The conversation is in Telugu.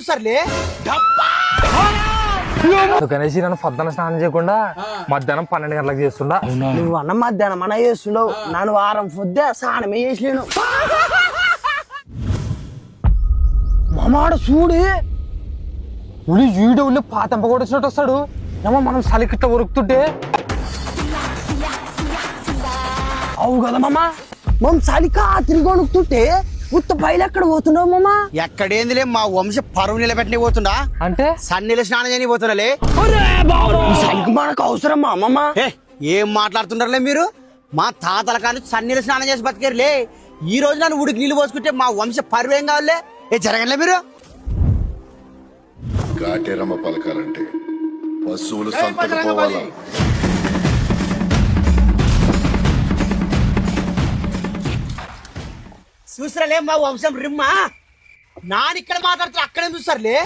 చూస్తారులే. గణేష్ నన్ను పొద్దున స్నానం చేయకుండా మధ్యాహ్నం 12 గంటలకు చేస్తుండా. నువ్వు అన్న మధ్యాహ్నం మన చేస్తుండవు, నన్ను వారం పొద్దే స్నానమే చేసిలేను. మామాడ చూడు ఉలి వీడియో పాతంప కూడా వచ్చినట్టు వస్తాడు. ఏమో మనం సలికిట్ట ఉరుకుతుంటే అవు కదా మామ, మనం చలికా తిరిగి వణుకుతుంటే ఉత్త బయలు ఎక్కడ పోతున్నావు మామ? ఎక్కడేందిలే, మా వంశ పరువు నిలబెట్టని పోతుండా అంటే సన్నీళ్ళ స్నానం చేయని పోతున్నాలే. చలికి మనకు అవసరమా మామ? ఏం మాట్లాడుతున్నారులే మీరు? మా తాతల కానీ సన్నీళ్ళ స్నానం చేసి బతికేరులే. ఈ రోజు నన్ను ఉడికి నీళ్ళు పోసుకుంటే మా వంశ పరువు ఏం కావాలే? జరగలే మీరు. కాటేరమ్మ పలకాలంటే పశువులు సంతకపోవాలా? చూసారులే మా వంశం రిమ్మా. నానిక్కడ మాట్లాడుతారు, అక్కడే చూస్తారులే.